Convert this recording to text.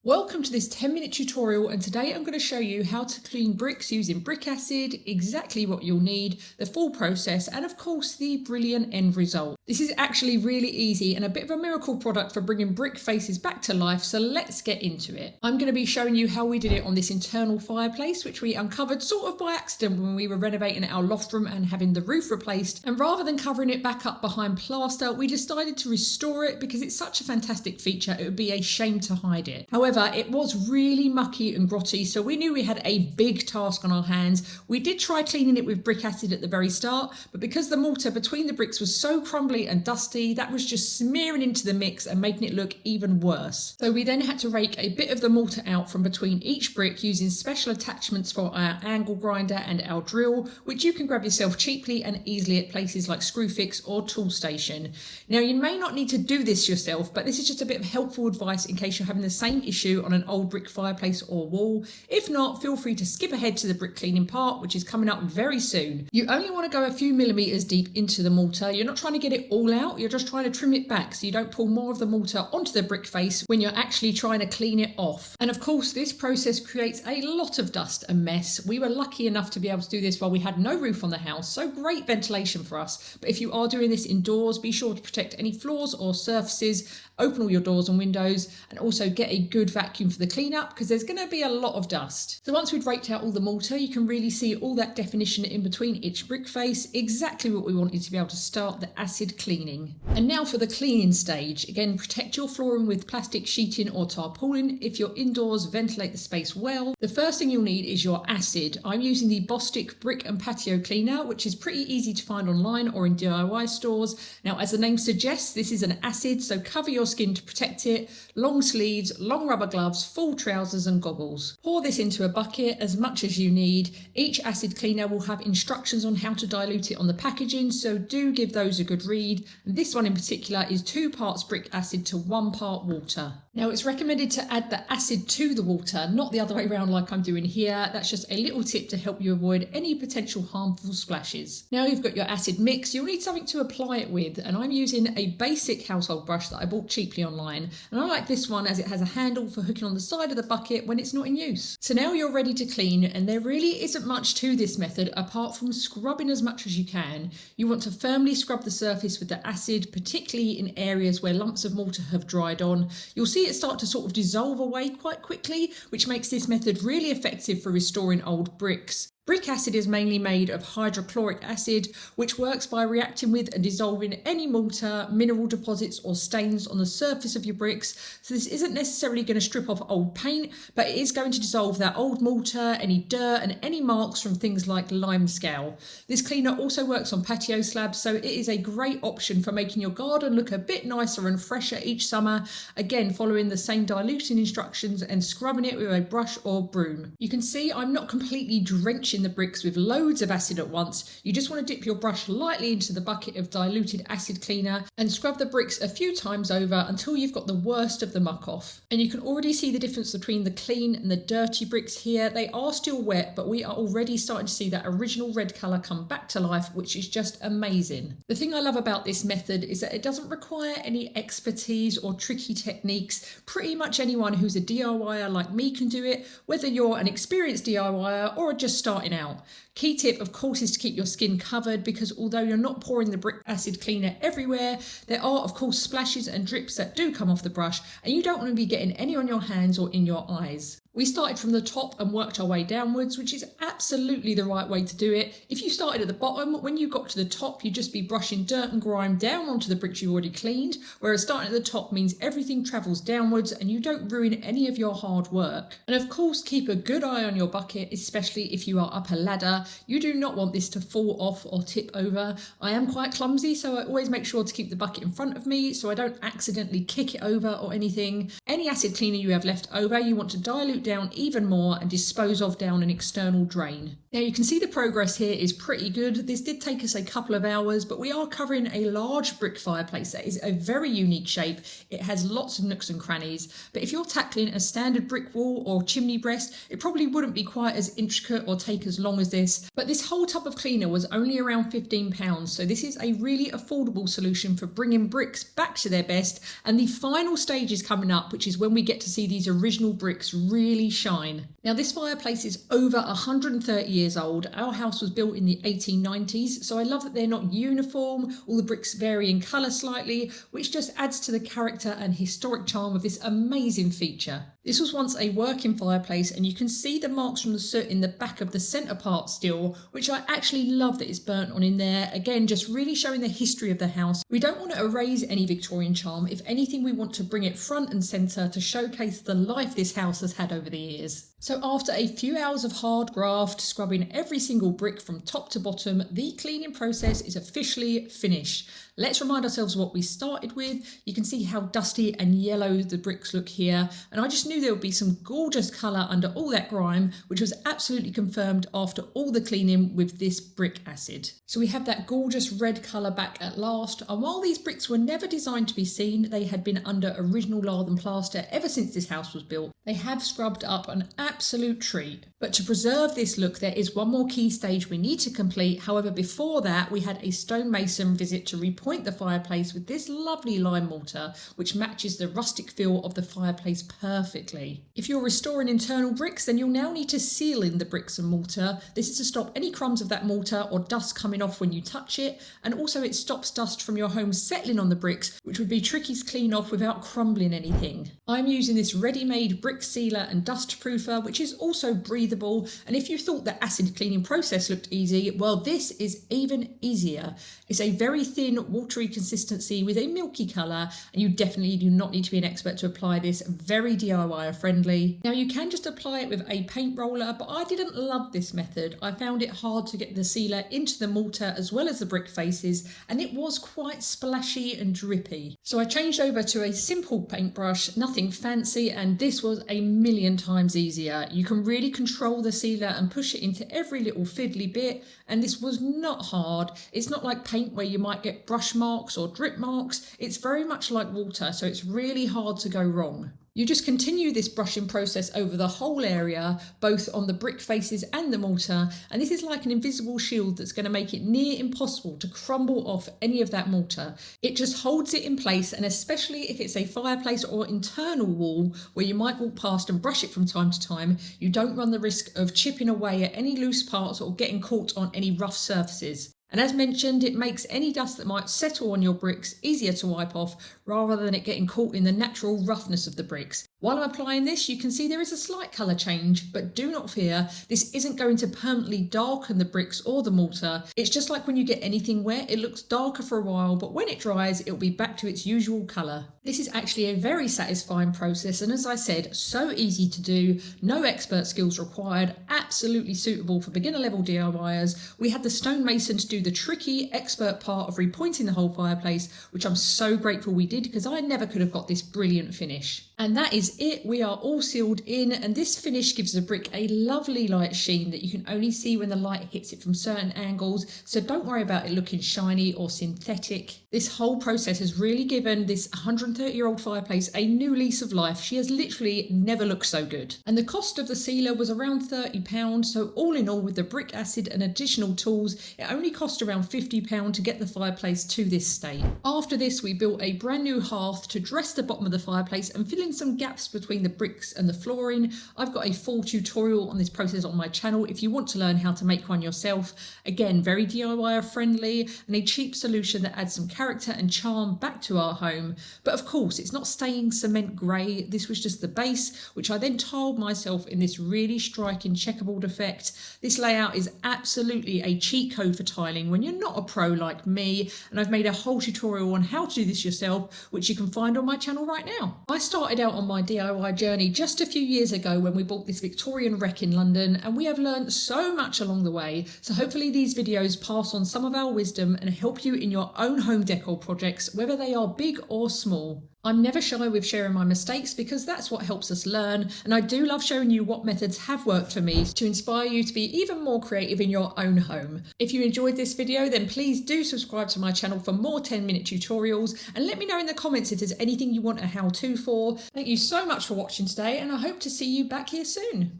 Welcome to this 10-minute tutorial, and today I'm going to show you how to clean bricks using brick acid, exactly what you'll need, the full process, and of course the brilliant end result. This is actually really easy and a bit of a miracle product for bringing brick faces back to life, so let's get into it. I'm going to be showing you how we did it on this internal fireplace, which we uncovered sort of by accident when we were renovating our loft room and having the roof replaced, and rather than covering it back up behind plaster, we decided to restore it because it's such a fantastic feature it would be a shame to hide it. However, it was really mucky and grotty, so we knew we had a big task on our hands. We did try cleaning it with brick acid at the very start, but because the mortar between the bricks was so crumbly and dusty, that was just smearing into the mix and making it look even worse. So we then had to rake a bit of the mortar out from between each brick using special attachments for our angle grinder and our drill, which you can grab yourself cheaply and easily at places like Screwfix or Toolstation. Now, you may not need to do this yourself, but this is just a bit of helpful advice in case you're having the same issue on an old brick fireplace or wall. If not, feel free to skip ahead to the brick cleaning part, which is coming up very soon. You only want to go a few millimeters deep into the mortar. You're not trying to get it all out, you're just trying to trim it back so you don't pull more of the mortar onto the brick face when you're actually trying to clean it off. And of course, this process creates a lot of dust and mess. We were lucky enough to be able to do this while we had no roof on the house, so great ventilation for us. But if you are doing this indoors, be sure to protect any floors or surfaces, open all your doors and windows, and also get a good vacuum for the cleanup because there's going to be a lot of dust. So once we've raked out all the mortar, you can really see all that definition in between each brick face, exactly what we wanted to be able to start the acid cleaning. And now for the cleaning stage. Again, protect your flooring with plastic sheeting or tarpaulin. If you're indoors, ventilate the space well. The first thing you'll need is your acid. I'm using the Bostik brick and patio cleaner, which is pretty easy to find online or in DIY stores. Now, as the name suggests, this is an acid, so cover your skin to protect it. Long sleeves, long rubber gloves, full trousers and goggles. Pour this into a bucket, as much as you need. Each acid cleaner will have instructions on how to dilute it on the packaging, so do give those a good read. And this one in particular is 2 parts brick acid to 1 part water. Now, it's recommended to add the acid to the water, not the other way around like I'm doing here. That's just a little tip to help you avoid any potential harmful splashes. Now you've got your acid mix, you'll need something to apply it with, and I'm using a basic household brush that I bought cheaply online, and I like this one as it has a handle for hooking on the side of the bucket when it's not in use. So now you're ready to clean, and there really isn't much to this method apart from scrubbing as much as you can. You want to firmly scrub the surface with the acid, particularly in areas where lumps of mortar have dried on. You'll see it start to sort of dissolve away quite quickly, which makes this method really effective for restoring old bricks. Brick acid is mainly made of hydrochloric acid, which works by reacting with and dissolving any mortar, mineral deposits or stains on the surface of your bricks. So this isn't necessarily going to strip off old paint, but it is going to dissolve that old mortar, any dirt and any marks from things like limescale. This cleaner also works on patio slabs, so it is a great option for making your garden look a bit nicer and fresher each summer. Again, following the same diluting instructions and scrubbing it with a brush or broom. You can see I'm not completely drenching the bricks with loads of acid at once. You just want to dip your brush lightly into the bucket of diluted acid cleaner and scrub the bricks a few times over until you've got the worst of the muck off. And you can already see the difference between the clean and the dirty bricks here. They are still wet, but we are already starting to see that original red colour come back to life, which is just amazing. The thing I love about this method is that it doesn't require any expertise or tricky techniques. Pretty much anyone who's a DIYer like me can do it, whether you're an experienced DIYer or just starting out. Key tip, of course, is to keep your skin covered because although you're not pouring the brick acid cleaner everywhere, there are, of course, splashes and drips that do come off the brush, and you don't want to be getting any on your hands or in your eyes. We started from the top and worked our way downwards, which is absolutely the right way to do it. If you started at the bottom, when you got to the top, you'd just be brushing dirt and grime down onto the bricks you already cleaned, whereas starting at the top means everything travels downwards and you don't ruin any of your hard work. And of course, keep a good eye on your bucket, especially if you are up a ladder. You do not want this to fall off or tip over. I am quite clumsy, so I always make sure to keep the bucket in front of me so I don't accidentally kick it over or anything. Any acid cleaner you have left over, you want to dilute down even more and dispose of down an external drain. Now you can see the progress here is pretty good. This did take us a couple of hours, but we are covering a large brick fireplace that is a very unique shape. It has lots of nooks and crannies, but if you're tackling a standard brick wall or chimney breast, it probably wouldn't be quite as intricate or take as long as this. But this whole tub of cleaner was only around £15, so this is a really affordable solution for bringing bricks back to their best. And the final stage is coming up, which is when we get to see these original bricks really shine. Now this fireplace is over 130 years old. Our house was built in the 1890s, so I love that they're not uniform. All the bricks vary in colour slightly, which just adds to the character and historic charm of this amazing feature. This was once a working fireplace, and you can see the marks from the soot in the back of the centre part still, which I actually love that it's burnt on in there. Again, just really showing the history of the house. We don't want to erase any Victorian charm. If anything, we want to bring it front and centre to showcase the life this house has had over the years. So after a few hours of hard graft, scrubbing every single brick from top to bottom, the cleaning process is officially finished. Let's remind ourselves what we started with. You can see how dusty and yellow the bricks look here, and I just knew there would be some gorgeous colour under all that grime, which was absolutely confirmed after all the cleaning with this brick acid. So we have that gorgeous red colour back at last, and while these bricks were never designed to be seen, they had been under original lath and plaster ever since this house was built. They have scrubbed up an absolute treat. But to preserve this look, there is one more key stage we need to complete. However, before that, we had a stonemason visit to repoint the fireplace with this lovely lime mortar, which matches the rustic feel of the fireplace perfectly. If you're restoring internal bricks, then you'll now need to seal in the bricks and mortar. This is to stop any crumbs of that mortar or dust coming off when you touch it, and also it stops dust from your home settling on the bricks, which would be tricky to clean off without crumbling anything. I'm using this ready-made brick sealer and dustproofer, which is also breathable, and if you thought the acid cleaning process looked easy, well, this is even easier. It's a very thin, watery consistency with a milky colour, and you definitely do not need to be an expert to apply this. Very DIY friendly. Now you can just apply it with a paint roller, but I didn't love this method. I found it hard to get the sealer into the mortar as well as the brick faces, and it was quite splashy and drippy. So I changed over to a simple paintbrush, nothing fancy, and this was a million times easier. You can really control the sealer and push it into every little fiddly bit, and this was not hard. It's not like paint where you might get brush marks or drip marks. It's very much like water, so it's really hard to go wrong. You just continue this brushing process over the whole area, both on the brick faces and the mortar, and this is like an invisible shield that's going to make it near impossible to crumble off any of that mortar. It just holds it in place, and especially if it's a fireplace or internal wall where you might walk past and brush it from time to time, you don't run the risk of chipping away at any loose parts or getting caught on any rough surfaces. And as mentioned, it makes any dust that might settle on your bricks easier to wipe off rather than it getting caught in the natural roughness of the bricks. While I'm applying this, you can see there is a slight colour change, but do not fear, this isn't going to permanently darken the bricks or the mortar. It's just like when you get anything wet, it looks darker for a while, but when it dries, it'll be back to its usual colour. This is actually a very satisfying process, and as I said, so easy to do, no expert skills required, absolutely suitable for beginner level DIYers. We had the stonemason to do the tricky expert part of repointing the whole fireplace, which I'm so grateful we did because I never could have got this brilliant finish. And that is it. We are all sealed in, and this finish gives the brick a lovely light sheen that you can only see when the light hits it from certain angles, so don't worry about it looking shiny or synthetic. This whole process has really given this 130-year-old fireplace a new lease of life. She has literally never looked so good. And the cost of the sealer was around £30, so all in all, with the brick acid and additional tools, it only cost around £50 to get the fireplace to this state. After this, we built a brand new hearth to dress the bottom of the fireplace and fill in some gaps between the bricks and the flooring. I've got a full tutorial on this process on my channel if you want to learn how to make one yourself. Again, very DIY friendly and a cheap solution that adds some character and charm back to our home. But of course, it's not staying cement grey. This was just the base, which I then tiled myself in this really striking checkerboard effect. This layout is absolutely a cheat code for tiling when you're not a pro like me, and I've made a whole tutorial on how to do this yourself, which you can find on my channel right now. I started out on my DIY journey just a few years ago when we bought this Victorian wreck in London, and we have learned so much along the way. So hopefully these videos pass on some of our wisdom and help you in your own home decor projects, whether they are big or small. I'm never shy with sharing my mistakes because that's what helps us learn, and I do love showing you what methods have worked for me to inspire you to be even more creative in your own home. If you enjoyed this video, then please do subscribe to my channel for more 10-minute tutorials, and let me know in the comments if there's anything you want a how-to for. Thank you so much for watching today, and I hope to see you back here soon.